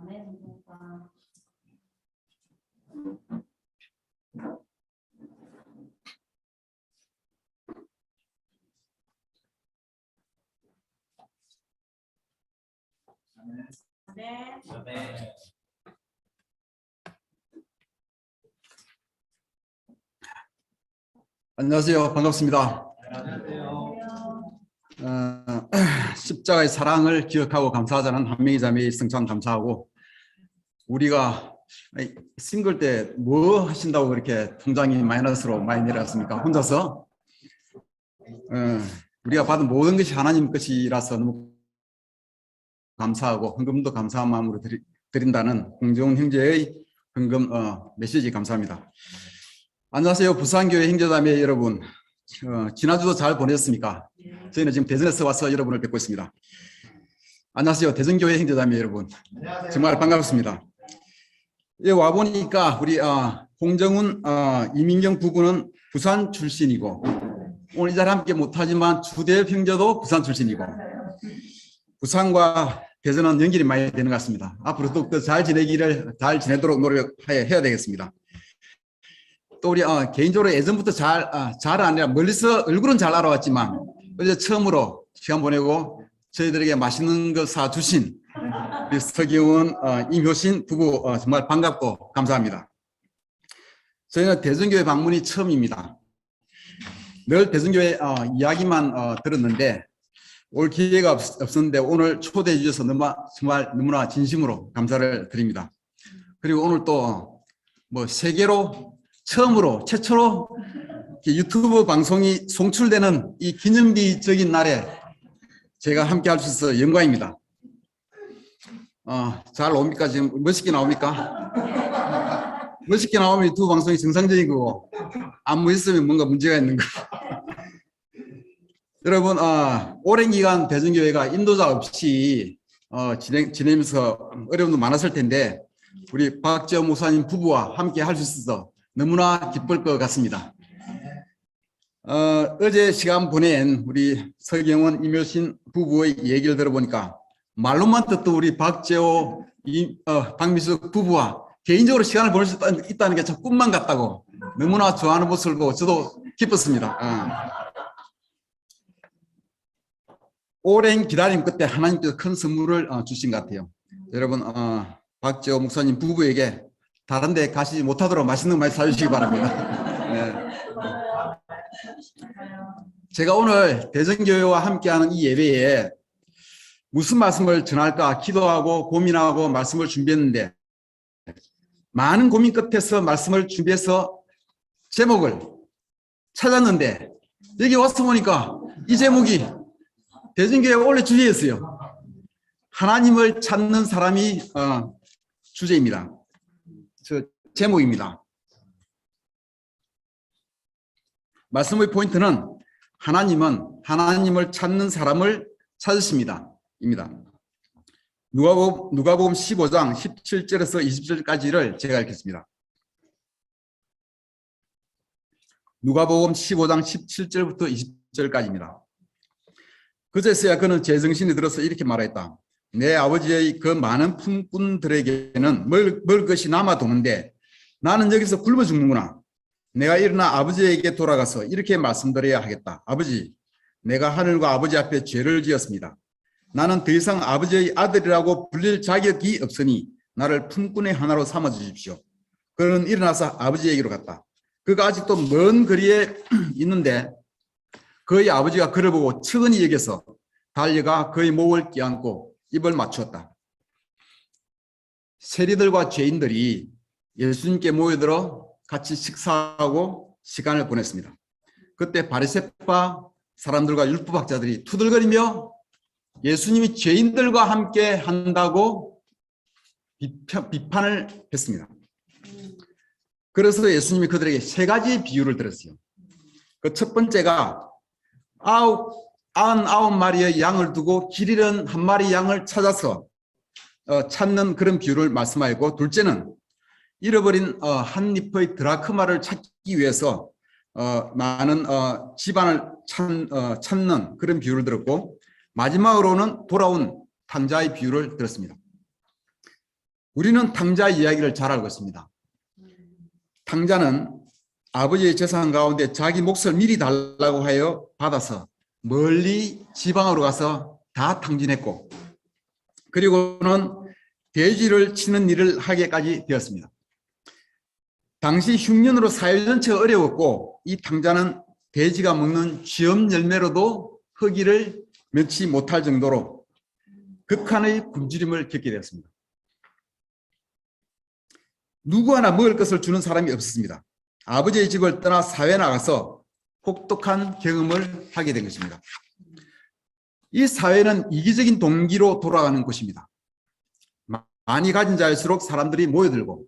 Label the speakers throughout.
Speaker 1: 네.
Speaker 2: 안녕하세요. 반갑습니다. 십자가의 사랑을 기억하고 감사하자는 한명희 자매의 성찬 감사하고, 우리가 싱글 때 뭐 하신다고 그렇게 통장이 마이너스로 많이 내려갔습니까? 혼자서 우리가 받은 모든 것이 하나님 것이라서 너무 감사하고 헌금도 감사한 마음으로 드린다는 홍정훈 형제의 헌금 메시지 감사합니다. 안녕하세요. 부산교회 형제자매 여러분, 지난주도 잘 보냈습니까? 저희는 지금 대전에서 와서 여러분을 뵙고 있습니다. 안녕하세요. 대전교회 형제자매 여러분, 정말 반갑습니다. 예, 와보니까 우리 홍정훈, 이민경 부부는 부산 출신이고, 오늘 이 자리에 함께 못하지만 주대 형제도 부산 출신이고, 부산과 대전은 연결이 많이 되는 것 같습니다. 앞으로도 잘 지내도록 노력해야 되겠습니다. 또 우리 개인적으로 예전부터 잘 아니라 멀리서 얼굴은 잘 알아왔지만 어제 처음으로 시간 보내고 저희들에게 맛있는 거 사주신 우리 서기훈, 임효신 부부 정말 반갑고 감사합니다. 저희는 대전교회 방문이 처음입니다. 늘 대전교회 이야기만 들었는데 올 기회가 없었는데 오늘 초대해 주셔서 정말 너무나 진심으로 감사를 드립니다. 그리고 오늘 또 뭐 세계로 최초로 유튜브 방송이 송출되는 이 기념비적인 날에 제가 함께 할 수 있어서 영광입니다. 잘 나옵니까? 지금 멋있게 나옵니까? 멋있게 나오면 유튜브 방송이 정상적인 거고, 안무 있으면 뭔가 문제가 있는 거. 여러분, 오랜 기간 대전교회가 인도자 없이 지내면서 어려움도 많았을 텐데 우리 박재호 목사님 부부와 함께 할 수 있어서 너무나 기쁠 것 같습니다. 어제 시간 보낸 우리 서경원, 임효신 부부의 얘기를 들어보니까 말로만 듣던 우리 박재호, 박미숙 부부와 개인적으로 시간을 보낼 수 있다는 게 저 꿈만 같다고 너무나 좋아하는 모습을 보고 저도 기뻤습니다. 오랜 기다림 끝에 하나님께서 큰 선물을 주신 것 같아요. 여러분, 박재호 목사님 부부에게 다른 데 가시지 못하도록 맛있는 거 많이 사주시기 바랍니다. 네. 제가 오늘 대전교회와 함께하는 이 예배에 무슨 말씀을 전할까 기도하고 고민하고 말씀을 준비했는데, 많은 고민 끝에서 말씀을 준비해서 제목을 찾았는데 여기 와서 보니까 이 제목이 대전교회 원래 주제였어요. 하나님을 찾는 사람이 주제입니다. 저 제목입니다. 말씀의 포인트는 하나님은 하나님을 찾는 사람을 찾으십니다. 입니다. 누가복음 15장 17절에서 20절까지를 제가 읽겠습니다. 누가복음 15장 17절부터 20절까지입니다. 그제서야 그는 제정신이 들어서 이렇게 말했다. 내 아버지의 그 많은 품꾼들에게는 먹을 것이 남아도는데 나는 여기서 굶어 죽는구나. 내가 일어나 아버지에게 돌아가서 이렇게 말씀드려야 하겠다. 아버지, 내가 하늘과 아버지 앞에 죄를 지었습니다. 나는 더 이상 아버지의 아들이라고 불릴 자격이 없으니 나를 품꾼의 하나로 삼아 주십시오. 그는 일어나서 아버지에게로 갔다. 그가 아직도 먼 거리에 있는데 그의 아버지가 그를 보고 측은히 여겨서 달려가 그의 목을 껴안고 입을 맞추었다. 세리들과 죄인들이 예수님께 모여들어 같이 식사하고 시간을 보냈습니다. 그때 바리새파 사람들과 율법학자들이 투덜거리며 예수님이 죄인들과 함께 한다고 비판을 했습니다. 그래서 예수님이 그들에게 세 가지 비유를 들었어요. 그 첫 번째가 99마리의 양을 두고 길 잃은 한 마리 양을 찾아서 찾는 그런 비유를 말씀하였고, 둘째는 잃어버린 한 잎의 드라크마를 찾기 위해서 많은 집안을 찾는 그런 비유를 들었고, 마지막으로는 돌아온 탕자의 비유를 들었습니다. 우리는 탕자 이야기를 잘 알고 있습니다. 탕자는 아버지의 재산 가운데 자기 몫을 미리 달라고 하여 받아서 멀리 지방으로 가서 다 탕진했고, 그리고는 돼지를 치는 일을 하게까지 되었습니다. 당시 흉년으로 사회 전체가 어려웠고, 이 탕자는 돼지가 먹는 쥐엄 열매로도 허기를 면치 못할 정도로 극한의 굶주림을 겪게 되었습니다. 누구 하나 먹을 것을 주는 사람이 없었습니다. 아버지의 집을 떠나 사회에 나가서 혹독한 경험을 하게 된 것입니다. 이 사회는 이기적인 동기로 돌아가는 곳입니다. 많이 가진 자일수록 사람들이 모여들고,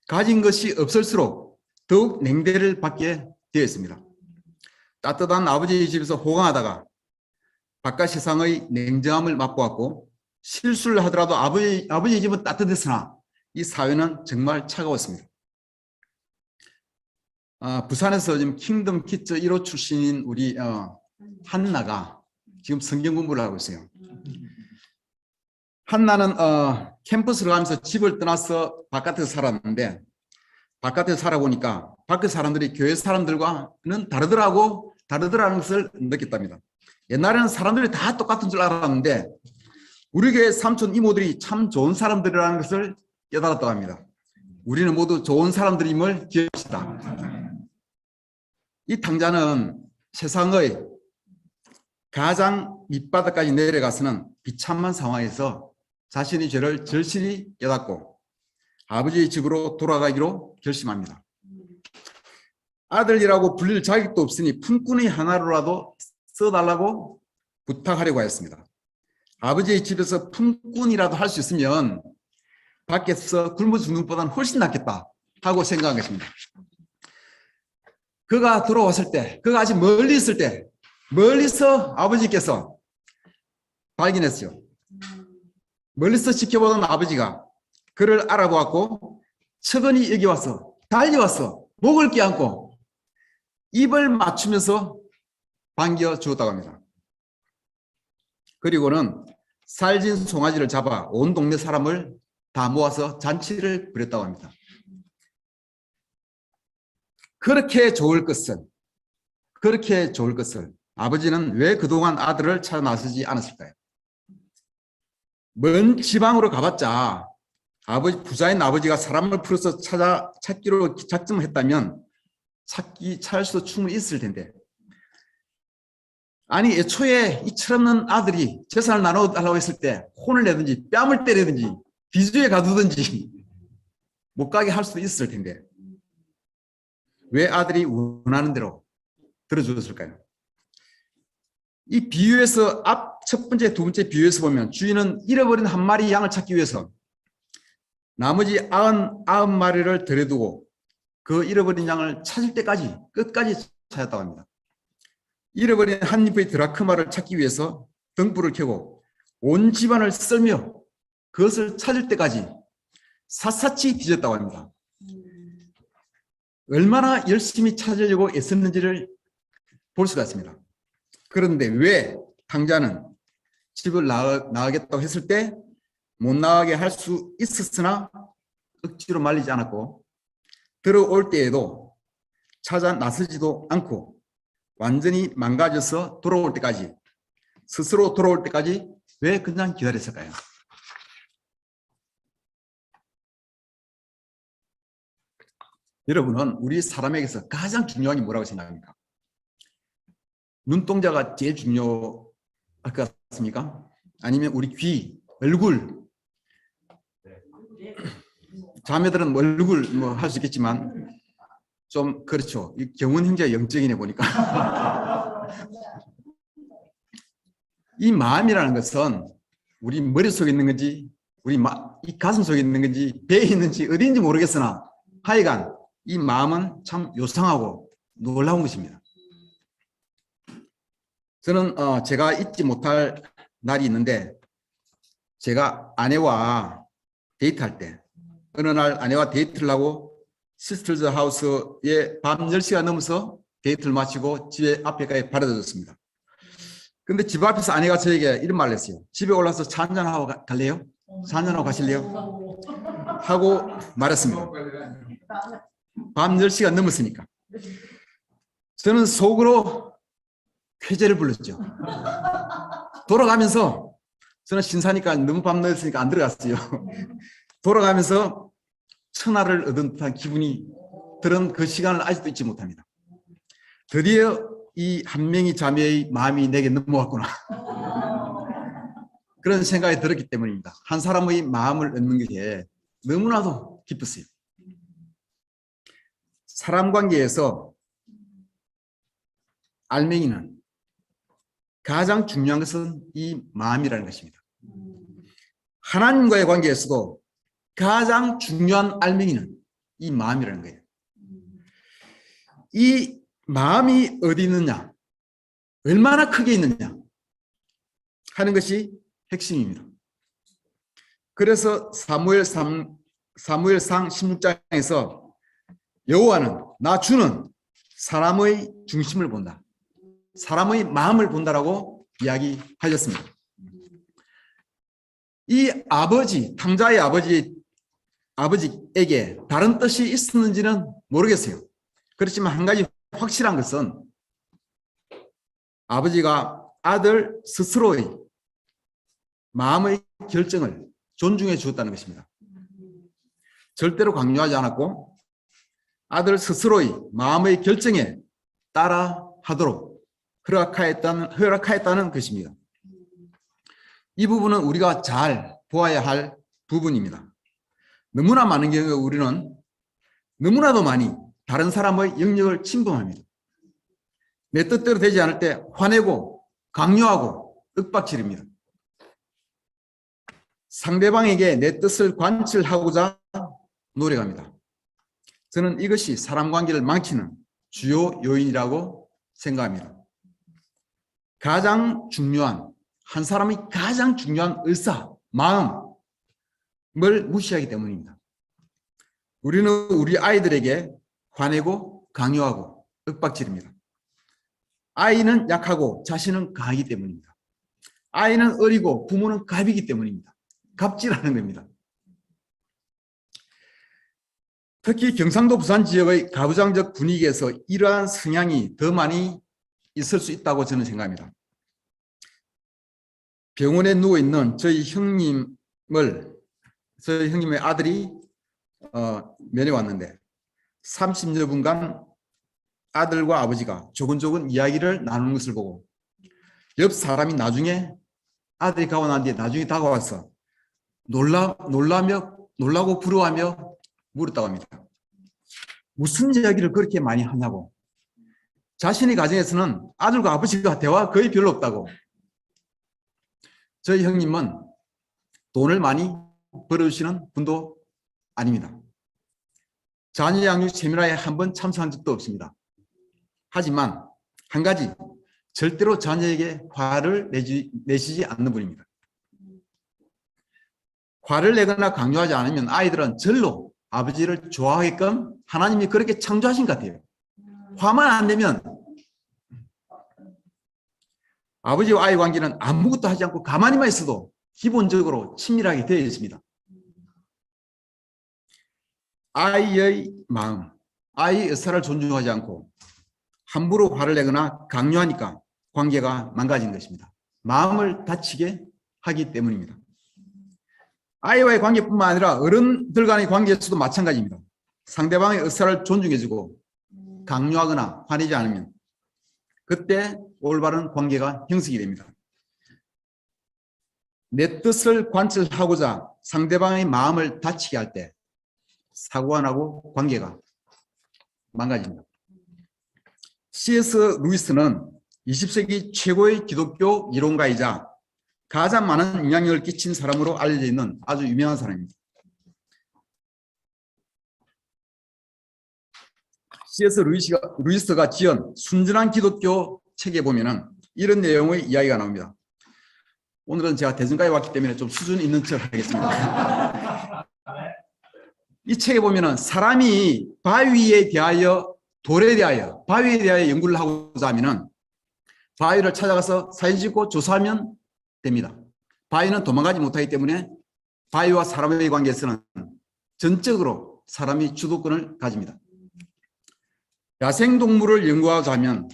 Speaker 2: 가진 것이 없을수록 더욱 냉대를 받게 되어 있습니다. 따뜻한 아버지의 집에서 호강하다가 바깥 세상의 냉정함을 맛보았고, 실수를 하더라도 아버지의 집은 따뜻했으나 이 사회는 정말 차가웠습니다. 부산에서 지금 킹덤 키즈 1호 출신인 우리 한나가 지금 성경 공부를 하고 있어요. 한나는 캠퍼스를 가면서 집을 떠나서 바깥에서 살았는데, 바깥에서 살아보니까 밖의 사람들이 교회 사람들과는 다르더라는 것을 느꼈답니다. 옛날에는 사람들이 다 똑같은 줄 알았는데 우리 교회 삼촌 이모들이 참 좋은 사람들이라는 것을 깨달았다고 합니다. 우리는 모두 좋은 사람들임을 기억합시다. 이 탕자는 세상의 가장 밑바닥까지 내려가서는 비참한 상황에서 자신의 죄를 절실히 깨닫고 아버지의 집으로 돌아가기로 결심합니다. 아들이라고 불릴 자격도 없으니 품꾼의 하나로라도 써달라고 부탁하려고 했습니다. 아버지의 집에서 품꾼이라도 할 수 있으면 밖에서 굶어 죽는 것보다는 훨씬 낫겠다 하고 생각한 것입니다. 그가 들어왔을 때, 그가 아직 멀리 있을 때, 멀리서 아버지께서 발견했어요. 멀리서 지켜보던 아버지가 그를 알아보았고 측은히 여기 와서 달려와서 목을 껴안고 입을 맞추면서 반겨 주었다고 합니다. 그리고는 살진 송아지를 잡아 온 동네 사람을 다 모아서 잔치를 벌였다고 합니다. 그렇게 좋을 것을 아버지는 왜 그동안 아들을 찾아 나서지 않았을까요? 먼 지방으로 가봤자 부자인 아버지가 사람을 풀어서 찾기로 작정했다면 찾을 수도 충분히 있을 텐데, 아니 애초에 이 철없는 아들이 재산을 나눠달라고 했을 때 혼을 내든지 뺨을 때리든지 비주에 가두든지 못 가게 할 수도 있을 텐데 왜 아들이 원하는 대로 들어주었을까요? 이 비유에서 첫 번째, 두 번째 비유에서 보면 주인은 잃어버린 한 마리 양을 찾기 위해서 나머지 90마리를 들여두고 그 잃어버린 양을 찾을 때까지 끝까지 찾았다고 합니다. 잃어버린 한 잎의 드라크마를 찾기 위해서 등불을 켜고 온 집안을 썰며 그것을 찾을 때까지 샅샅이 뒤졌다고 합니다. 얼마나 열심히 찾으려고 애썼는지를 볼 수가 있습니다. 그런데 왜 탕자는 집을 나가겠다고 했을 때 못 나가게 할 수 있었으나 억지로 말리지 않았고, 들어올 때에도 찾아 나서지도 않고 완전히 망가져서 스스로 돌아올 때까지 왜 그냥 기다렸을까요? 여러분은 우리 사람에게서 가장 중요한 게 뭐라고 생각합니까? 눈동자가 제일 중요할 것 같습니까? 아니면 우리 귀, 얼굴? 자매들은 얼굴 할 수 있겠지만 좀 그렇죠. 이 경운 형제가 영적이네 보니까. 이 마음이라는 것은 우리 머릿속에 있는 건지 이 가슴 속에 있는 건지 배에 있는지 어디인지 모르겠으나 하여간 이 마음은 참 요상하고 놀라운 것입니다. 저는 제가 잊지 못할 날이 있는데, 제가 아내와 데이트할 때 어느 날 아내와 데이트를 하고 시스터즈 하우스에 밤 10시가 넘어서 데이트를 마치고 집에 앞에까지 바래다 줬습니다. 근데 집 앞에서 아내가 저에게 이런 말을 했어요. 집에 올라서 차 한잔하고 갈래요? 차 한잔하고 가실래요? 하고 말았습니다. 밤 10시가 넘었으니까. 저는 속으로 쾌재를 불렀죠. 돌아가면서 저는 신사니까 너무 밤 늦었으니까 안 들어갔어요. 돌아가면서 천하를 얻은 듯한 기분이 들은 그 시간을 아직도 잊지 못합니다. 드디어 이 한 명의 자매의 마음이 내게 넘어왔구나. 그런 생각이 들었기 때문입니다. 한 사람의 마음을 얻는 게 너무나도 기뻤어요. 사람 관계에서 알맹이는 가장 중요한 것은 이 마음이라는 것입니다. 하나님과의 관계에서도 가장 중요한 알맹이는 이 마음이라는 거예요. 이 마음이 어디 있느냐, 얼마나 크게 있느냐 하는 것이 핵심입니다. 그래서 사무엘상 16장에서 여호와는 나 주는 사람의 중심을 본다. 사람의 마음을 본다라고 이야기하셨습니다. 이 아버지, 탕자의 아버지에게 다른 뜻이 있었는지는 모르겠어요. 그렇지만 한 가지 확실한 것은 아버지가 아들 스스로의 마음의 결정을 존중해 주었다는 것입니다. 절대로 강요하지 않았고 아들 스스로의 마음의 결정에 따라 하도록 허락하였다는 것입니다. 이 부분은 우리가 잘 보아야 할 부분입니다. 너무나 많은 경우 우리는 너무나도 많이 다른 사람의 영역을 침범합니다. 내 뜻대로 되지 않을 때 화내고 강요하고 윽박지릅니다. 상대방에게 내 뜻을 관철하고자 노력합니다. 저는 이것이 사람 관계를 망치는 주요 요인이라고 생각합니다. 한 사람의 가장 중요한 마음을 무시하기 때문입니다. 우리는 우리 아이들에게 화내고 강요하고 윽박지릅니다. 아이는 약하고 자신은 강하기 때문입니다. 아이는 어리고 부모는 갑이기 때문입니다. 갑질하는 겁니다. 특히 경상도 부산 지역의 가부장적 분위기에서 이러한 성향이 더 많이 있을 수 있다고 저는 생각합니다. 병원에 누워있는 저희 형님의 아들이 면회 왔는데 30여 분간 아들과 아버지가 조근조근 이야기를 나누는 것을 보고 옆 사람이 나중에 아들이 가고 난 뒤에 나중에 다가와서 놀라고 부러워하며 물었다고 합니다. 무슨 이야기를 그렇게 많이 하냐고. 자신의 가정에서는 아들과 아버지가 대화가 거의 별로 없다고. 저희 형님은 돈을 많이 벌어주시는 분도 아닙니다. 자녀 양육 세미나에 한 번 참석한 적도 없습니다. 하지만 한 가지, 절대로 자녀에게 화를 내시지 않는 분입니다. 화를 내거나 강요하지 않으면 아이들은 절로 아버지를 좋아하게끔 하나님이 그렇게 창조하신 것 같아요. 화만 안 내면 아버지와 아이 관계는 아무것도 하지 않고 가만히만 있어도 기본적으로 친밀하게 되어 있습니다. 아이의 마음, 아이의 의사를 존중하지 않고 함부로 화를 내거나 강요하니까 관계가 망가진 것입니다. 마음을 다치게 하기 때문입니다. 아이와의 관계뿐만 아니라 어른들 간의 관계에서도 마찬가지입니다. 상대방의 의사를 존중해주고 강요하거나 화내지 않으면 그때 올바른 관계가 형성이 됩니다. 내 뜻을 관철하고자 상대방의 마음을 다치게 할 때 사고가 나고 관계가 망가집니다. C.S. 루이스는 20세기 최고의 기독교 이론가이자 가장 많은 영향력을 끼친 사람으로 알려져 있는 아주 유명한 사람입니다. C.S. 루이스가 지은 순전한 기독교 책에 보면은 이런 내용의 이야기가 나옵니다. 오늘은 제가 대전까지 왔기 때문에 좀 수준 있는 척 하겠습니다. 이 책에 보면은 사람이 바위에 대하여 연구를 하고자 하면은 바위를 찾아가서 사진 찍고 조사하면 됩니다. 바위는 도망가지 못하기 때문에 바위와 사람의 관계에서는 전적으로 사람이 주도권을 가집니다. 야생동물을 연구하자면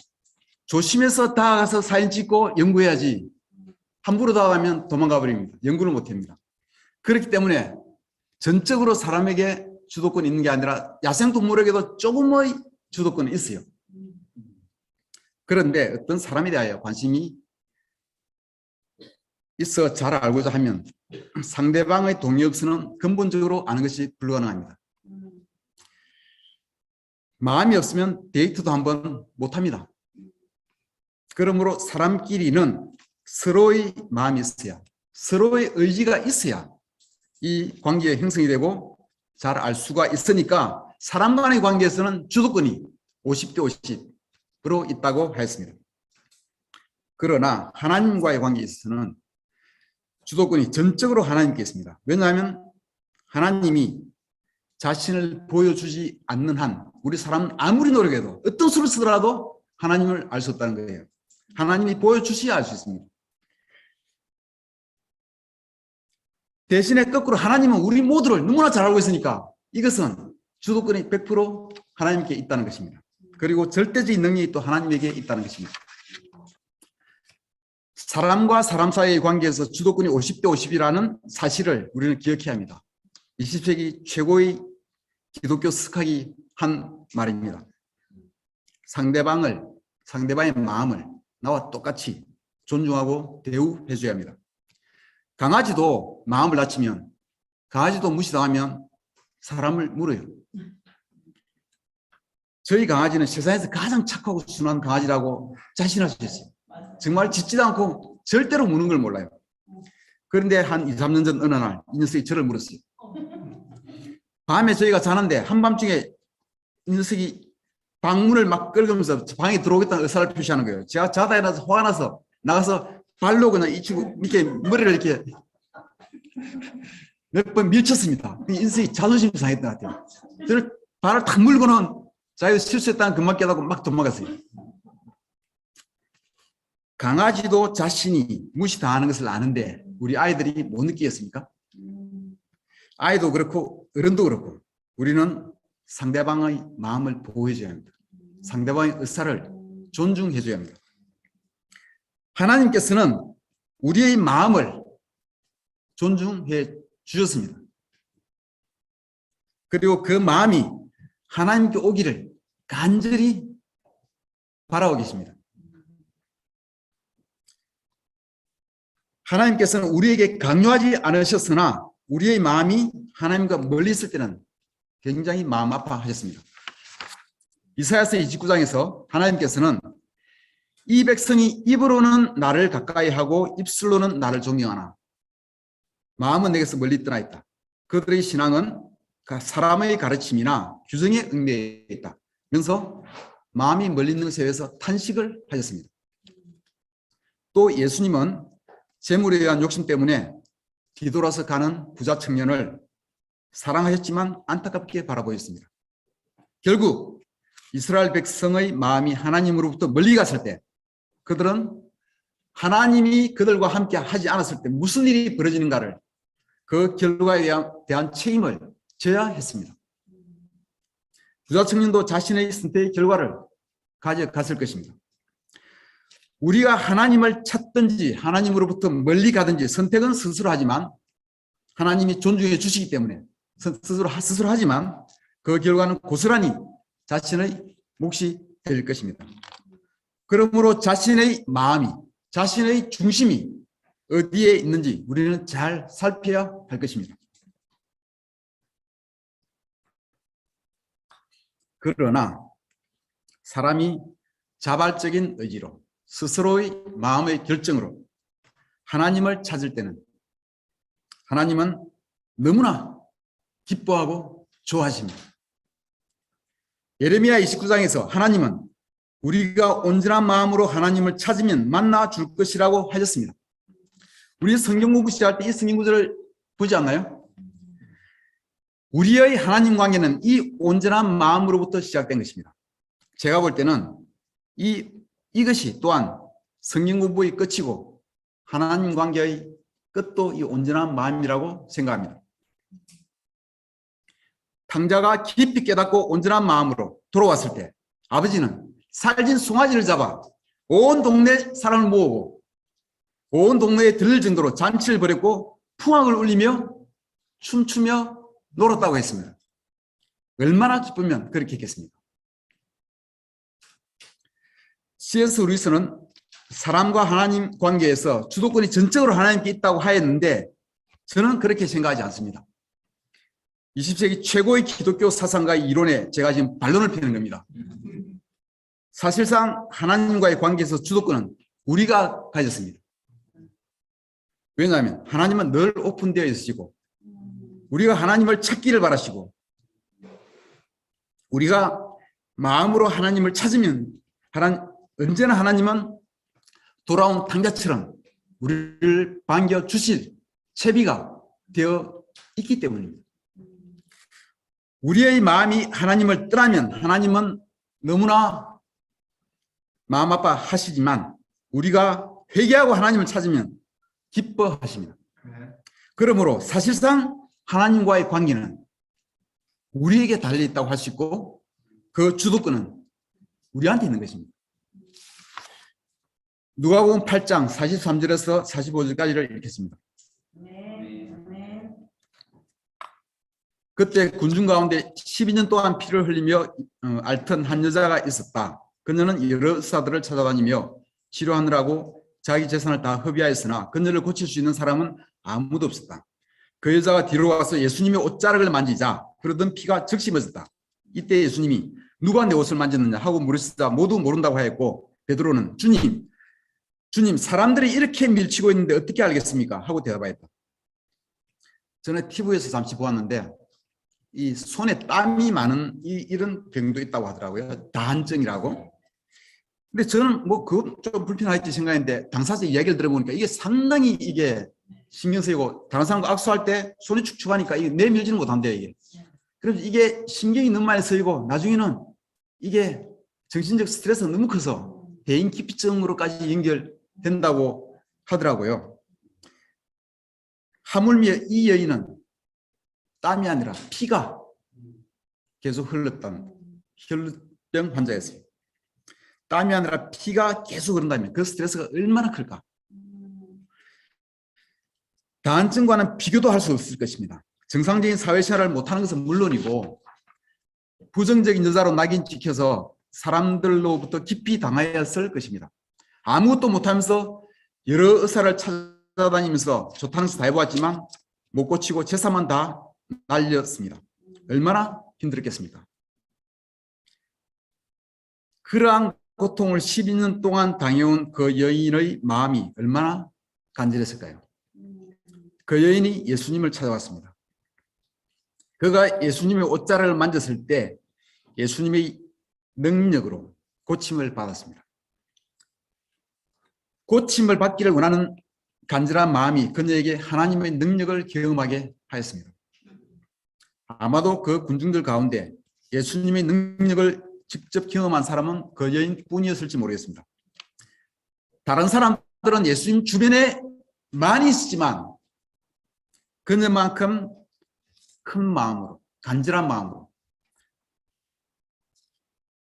Speaker 2: 조심해서 다가가서 사진 찍고 연구해야지 함부로 다가가면 도망가 버립니다. 연구를 못합니다. 그렇기 때문에 전적으로 사람에게 주도권이 있는 게 아니라 야생동물에게도 조금의 주도권이 있어요. 그런데 어떤 사람에 대하여 관심이 있어 잘 알고자 하면 상대방의 동의 없이는 근본적으로 아는 것이 불가능합니다. 마음이 없으면 데이트도 한번 못합니다. 그러므로 사람끼리는 서로의 마음이 있어야, 서로의 의지가 있어야 이 관계가 형성이 되고 잘 알 수가 있으니까 사람 간의 관계에서는 주도권이 50대 50으로 있다고 하였습니다. 그러나 하나님과의 관계에 있어서는 주도권이 전적으로 하나님께 있습니다. 왜냐하면 하나님이 자신을 보여주지 않는 한 우리 사람은 아무리 노력해도 어떤 수를 쓰더라도 하나님을 알 수 없다는 거예요. 하나님이 보여주셔야 알 수 있습니다. 대신에 거꾸로 하나님은 우리 모두를 너무나 잘 알고 있으니까 이것은 주도권이 100% 하나님께 있다는 것입니다. 그리고 절대적인 능력이 또 하나님에게 있다는 것입니다. 사람과 사람 사이의 관계에서 주도권이 50대 50이라는 사실을 우리는 기억해야 합니다. 20세기 최고의 기독교 스카이 한 말입니다. 상대방의 마음을 나와 똑같이 존중하고 대우해 줘야 합니다. 강아지도 마음을 다치면, 강아지도 무시당하면 사람을 물어요. 저희 강아지는 세상에서 가장 착하고 순한 강아지라고 자신할 수 있어요. 정말 짖지도 않고 절대로 무는 걸 몰라요. 그런데 한 2, 3년 전 어느 날 이 녀석이 저를 물었어요. 밤에 저희가 자는데 한밤중에 이 녀석이 방문을 막 긁으면서 방에 들어오겠다는 의사를 표시하는 거예요. 제가 자다 일어나서 화가 나서 나가서 발로 그냥 이 친구 이렇게 머리를 이렇게 몇 번 밀쳤습니다. 이 녀석이 자존심이 상했던 것 같아요. 저를 발을 탁 물고는 자기가 실수했다는 그만 깨닫고 막 도망갔어요. 강아지도 자신이 무시당하는 것을 아는데 우리 아이들이 못 느끼겠습니까? 아이도 그렇고 어른도 그렇고 우리는 상대방의 마음을 보호해줘야 합니다. 상대방의 의사를 존중해줘야 합니다. 하나님께서는 우리의 마음을 존중해 주셨습니다. 그리고 그 마음이 하나님께 오기를 간절히 바라고 계십니다. 하나님께서는 우리에게 강요하지 않으셨으나 우리의 마음이 하나님과 멀리 있을 때는 굉장히 마음 아파하셨습니다. 이사야서 29장에서 하나님께서는 이 백성이 입으로는 나를 가까이 하고 입술로는 나를 존경하나 마음은 내게서 멀리 떠나 있다. 그들의 신앙은 사람의 가르침이나 규정에 얽매여 있다. 면서 마음이 멀리 있는 것에 대해서 탄식을 하셨습니다. 또 예수님은 재물에 대한 욕심 때문에 뒤돌아서 가는 부자 청년을 사랑하셨지만 안타깝게 바라보셨습니다. 결국 이스라엘 백성의 마음이 하나님으로부터 멀리 갔을 때 그들은 하나님이 그들과 함께 하지 않았을 때 무슨 일이 벌어지는가를 그 결과에 대한 책임을 져야 했습니다. 부자 청년도 자신의 선택의 결과를 가져갔을 것입니다. 우리가 하나님을 찾든지 하나님으로부터 멀리 가든지 선택은 스스로 하지만 하나님이 존중해 주시기 때문에 스스로 하지만 그 결과는 고스란히 자신의 몫이 될 것입니다. 그러므로 자신의 마음이, 자신의 중심이 어디에 있는지 우리는 잘 살펴야 할 것입니다. 그러나 사람이 자발적인 의지로 스스로의 마음의 결정으로 하나님을 찾을 때는 하나님은 너무나 기뻐하고 좋아하십니다. 예레미야 29장에서 하나님은 우리가 온전한 마음으로 하나님을 찾으면 만나 줄 것이라고 하셨습니다. 우리 성경 공부 시작할 때 이 성경 구절을 보지 않나요? 우리의 하나님 관계는 이 온전한 마음으로부터 시작된 것입니다. 제가 볼 때는 이것이 또한 성경 공부의 끝이고 하나님 관계의 끝도 이 온전한 마음이라고 생각합니다. 탕자가 깊이 깨닫고 온전한 마음으로 돌아왔을 때 아버지는 살진 송아지를 잡아 온 동네 사람을 모으고 온 동네에 들릴 정도로 잔치를 벌였고 풍악을 울리며 춤추며 놀았다고 했습니다. 얼마나 기쁘면 그렇게 했겠습니까? C.S. 루이스는 사람과 하나님 관계에서 주도권이 전적으로 하나님께 있다고 하였는데 저는 그렇게 생각하지 않습니다. 20세기 최고의 기독교 사상가의 이론에 제가 지금 반론을 피는 겁니다. 사실상 하나님과의 관계에서 주도권은 우리가 가졌습니다. 왜냐하면 하나님은 늘 오픈되어 있으시고 우리가 하나님을 찾기를 바라시고 우리가 마음으로 하나님을 찾으면 언제나 하나님은 돌아온 탕자처럼 우리를 반겨주실 채비가 되어 있기 때문입니다. 우리의 마음이 하나님을 떠나면 하나님은 너무나 마음 아파하시지만 우리가 회개하고 하나님을 찾으면 기뻐하십니다. 그러므로 사실상 하나님과의 관계는 우리에게 달려있다고 할 수 있고 그 주도권은 우리한테 있는 것입니다. 누가복음 8장 43절에서 45절까지를 읽겠습니다. 그때 군중 가운데 12년 동안 피를 흘리며 앓던 한 여자가 있었다. 그녀는 여러 의사들을 찾아다니며 치료하느라고 자기 재산을 다 허비하였으나 그녀를 고칠 수 있는 사람은 아무도 없었다. 그 여자가 뒤로 와서 예수님의 옷자락을 만지자 흐르던 피가 즉시 멎었다. 이때 예수님이 누가 내 옷을 만졌느냐 하고 물으시자 모두 모른다고 하였고 베드로는 주님 사람들이 이렇게 밀치고 있는데 어떻게 알겠습니까? 하고 대답하였다. 전에 TV에서 잠시 보았는데 이 손에 땀이 많은 이런 병도 있다고 하더라고요. 다한증이라고. 근데 저는 뭐 그건 좀 불편하겠지 생각했는데 당사자 이야기를 들어보니까 이게 상당히 이게 신경 쓰이고 다른 사람과 악수할 때 손이 축축하니까 이게 내밀지는 못한대요. 이게. 그래서 이게 신경이 너무 많이 쓰이고 나중에는 이게 정신적 스트레스가 너무 커서 대인기피증으로까지 연결된다고 하더라고요. 하물며 이 여인은 땀이 아니라 피가 계속 흘렀던 혈루병 환자였어요. 땀이 아니라 피가 계속 흐른다면 그 스트레스가 얼마나 클까? 다한증과는 비교도 할 수 없을 것입니다. 정상적인 사회생활을 못하는 것은 물론이고 부정적인 여자로 낙인 찍혀서 사람들로부터 깊이 당하였을 것입니다. 아무것도 못하면서 여러 의사를 찾아다니면서 좋다는 것을 다 해보았지만 못 고치고 재산만 다 날렸습니다. 얼마나 힘들었겠습니까? 그러한 고통을 12년 동안 당해온 그 여인의 마음이 얼마나 간절했을까요? 그 여인이 예수님을 찾아왔습니다. 그가 예수님의 옷자락을 만졌을 때 예수님의 능력으로 고침을 받았습니다. 고침을 받기를 원하는 간절한 마음이 그녀에게 하나님의 능력을 경험하게 하였습니다. 아마도 그 군중들 가운데 예수님의 능력을 직접 경험한 사람은 그 여인뿐이었을지 모르겠습니다. 다른 사람들은 예수님 주변에 많이 있지만 그녀만큼 큰 마음으로, 간절한 마음으로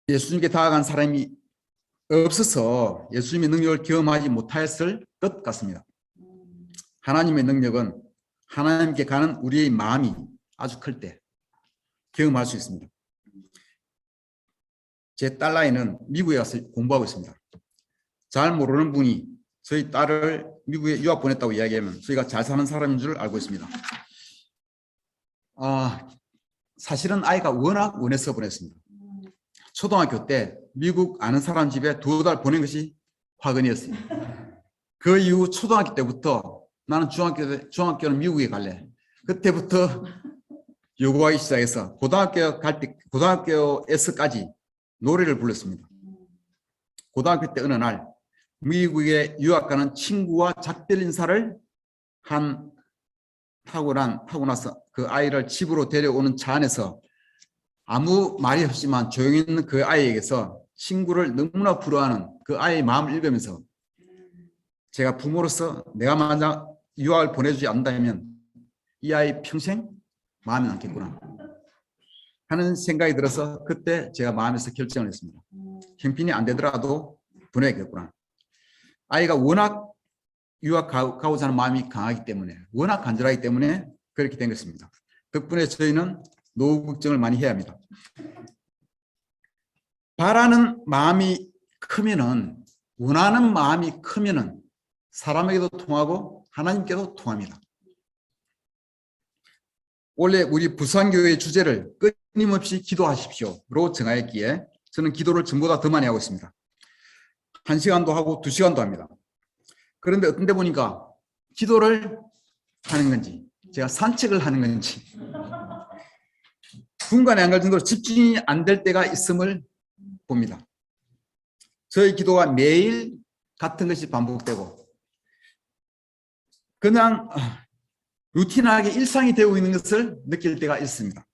Speaker 2: 예수님께 다가간 사람이 없어서 예수님의 능력을 경험하지 못하였을 것 같습니다. 하나님의 능력은 하나님께 가는 우리의 마음이 아주 클 때 경험할 수 있습니다. 제 딸아이는 미국에 가서 공부하고 있습니다. 잘 모르는 분이 저희 딸을 미국에 유학 보냈다고 이야기하면 저희가 잘 사는 사람인 줄 알고 있습니다. 사실은 아이가 워낙 원해서 보냈습니다. 초등학교 때 미국 아는 사람 집에 2달 보낸 것이 화근이었어요. 그 이후 초등학교 때부터 나는 중학교는 미국에 갈래. 그때부터 요구하기 시작해서 고등학교에서까지 노래를 불렀습니다. 고등학교 때 어느 날 미국에 유학 가는 친구와 작별 인사를 하고 나서 그 아이를 집으로 데려오는 차 안에서 아무 말이 없지만 조용히 있는 그 아이에게서 친구를 너무나 부러워하는 그 아이의 마음을 읽으면서 제가 부모로서 내가 만약 유학을 보내주지 않는다면 이 아이 평생 마음에 남겠구나. 하는 생각이 들어서 그때 제가 마음에서 결정을 했습니다. 형편이 안 되더라도 보내야겠구나. 아이가 워낙 유학 가고자 하는 마음이 강하기 때문에, 워낙 간절하기 때문에 그렇게 된 것입니다. 덕분에 저희는 노후 걱정을 많이 해야 합니다. 바라는 마음이 크면은, 원하는 마음이 크면은 사람에게도 통하고 하나님께도 통합니다. 원래 우리 부산교회의 주제를 끊임없이 기도하십시오로 정하였기에 저는 기도를 전보다 더 많이 하고 있습니다. 1시간도 하고 2시간도 합니다. 그런데 어떤 데 보니까 기도를 하는 건지 제가 산책을 하는 건지 분간이 안 갈 정도로 집중이 안 될 때가 있음을 봅니다. 저희 기도가 매일 같은 것이 반복되고 그냥 루틴하게 일상이 되고 있는 것을 느낄 때가 있습니다.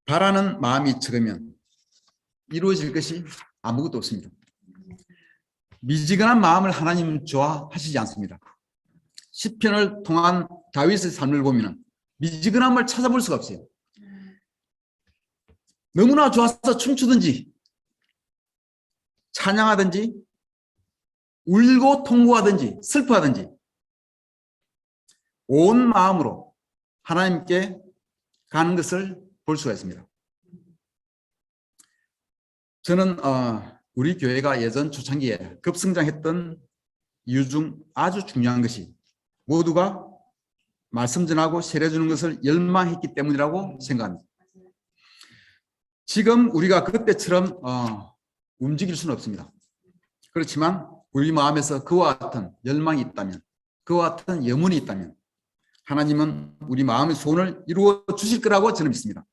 Speaker 2: 바라는 마음이 적으면 이루어질 것이 아무것도 없습니다. 미지근한 마음을 하나님은 좋아하시지 않습니다. 시편을 통한 다윗의 삶을 보면 미지근함을 찾아볼 수가 없어요. 너무나 좋아서 춤추든지 찬양하든지 울고 통곡하든지 슬퍼하든지 온 마음으로 하나님께 가는 것을 볼 수가 있습니다. 저는 우리 교회가 예전 초창기에 급성장했던 이유 중 아주 중요한 것이 모두가 말씀 전하고 세례 주는 것을 열망했기 때문이라고 생각합니다. 지금 우리가 그때처럼 움직일 수는 없습니다. 그렇지만 우리 마음에서 그와 같은 열망이 있다면, 그와 같은 염원이 있다면 하나님은 우리 마음의 소원을 이루어 주실 거라고 저는 믿습니다.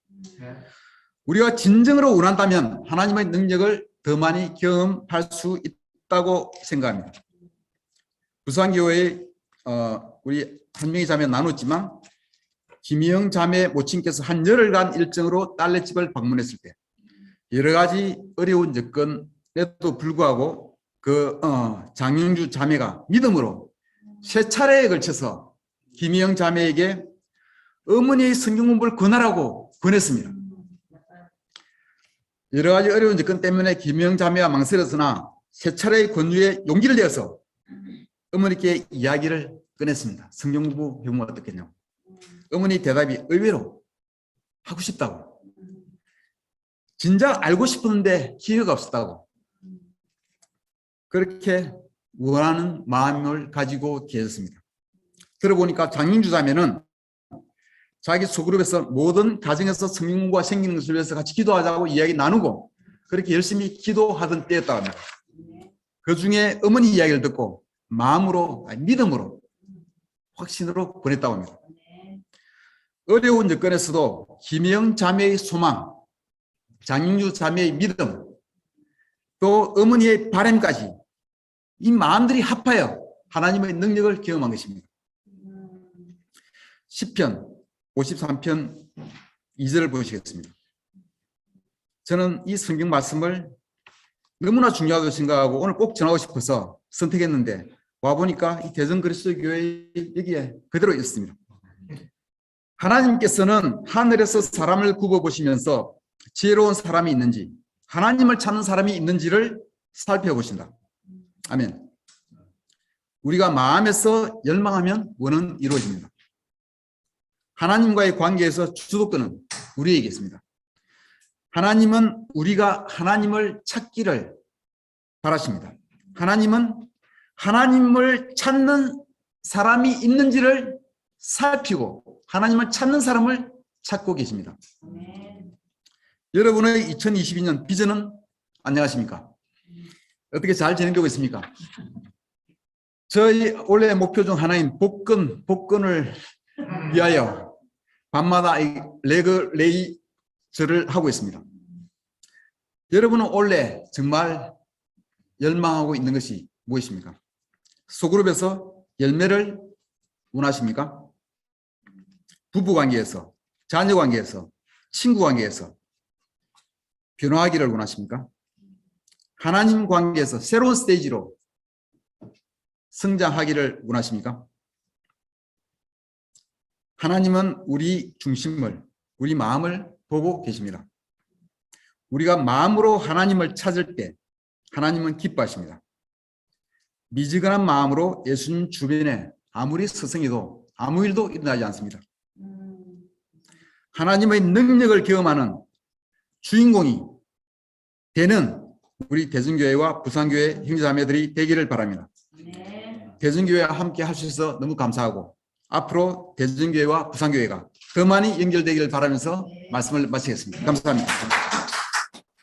Speaker 2: 우리가 진정으로 원한다면 하나님의 능력을 더 많이 경험할 수 있다고 생각합니다. 부산교회의 우리 한 명의 자매 나눴지만 김희영 자매 모친께서 한 열흘간 일정으로 딸네집을 방문했을 때 여러 가지 어려운 여건에도 불구하고 장영주 자매가 믿음으로 3차례에 걸쳐서 김희영 자매에게 어머니의 성경 공부를 권하라고 권했습니다. 여러 가지 어려운 여건 때문에 김희영 자매가 망설였으나 3차례의 권유에 용기를 내어서 어머니께 이야기를 꺼냈습니다. 성경 공부 해보면 어떻겠냐고. 어머니 대답이 의외로 하고 싶다고. 진작 알고 싶었는데 기회가 없었다고. 그렇게 원하는 마음을 가지고 계셨습니다. 들어보니까 장인주 자매는 자기 소그룹에서 모든 가정에서 성경 공부가 생기는 것을 위해서 같이 기도하자고 이야기 나누고 그렇게 열심히 기도하던 때였다고 합니다. 그 중에 어머니 이야기를 듣고 마음으로, 믿음으로, 확신으로 보냈다고 합니다. 어려운 여건에서도 김영 자매의 소망, 장윤주 자매의 믿음, 또 어머니의 바람까지 이 마음들이 합하여 하나님의 능력을 경험한 것입니다. 시편 53편 2절을 보시겠습니다. 저는 이 성경 말씀을 너무나 중요하다고 생각하고 오늘 꼭 전하고 싶어서 선택했는데 와보니까 이 대전 그리스도 교회 여기에 그대로 있습니다. 하나님께서는 하늘에서 사람을 굽어보시면서 지혜로운 사람이 있는지 하나님을 찾는 사람이 있는지를 살펴보신다. 아멘. 우리가 마음에서 열망하면 원은 이루어집니다. 하나님과의 관계에서 주도권은 우리에게 있습니다. 하나님은 우리가 하나님을 찾기를 바라십니다. 하나님은 하나님을 찾는 사람이 있는지를 살피고 하나님을 찾는 사람을 찾고 계십니다. 여러분의 2022년 비전은 안녕하십니까? 어떻게 잘 진행되고 있습니까? 저희 올해 목표 중 하나인 복권을 위하여 밤마다 레이저를 하고 있습니다. 여러분은 올해 정말 열망하고 있는 것이 무엇입니까? 소그룹에서 열매를 원하십니까? 부부관계에서, 자녀관계에서, 친구관계에서 변화하기를 원하십니까? 하나님 관계에서 새로운 스테이지로 성장하기를 원하십니까? 하나님은 우리 중심을, 우리 마음을 보고 계십니다. 우리가 마음으로 하나님을 찾을 때 하나님은 기뻐하십니다. 미지근한 마음으로 예수님 주변에 아무리 스승이도 아무 일도 일어나지 않습니다. 하나님의 능력을 경험하는 주인공이 되는 우리 대전교회와 부산교회 형제자매들이 되기를 바랍니다.
Speaker 1: 네.
Speaker 2: 대전교회와 함께 할 수 있어 너무 감사하고 앞으로 대전교회와 부산교회가 더 많이 연결되기를 바라면서 말씀을 마치겠습니다. 감사합니다.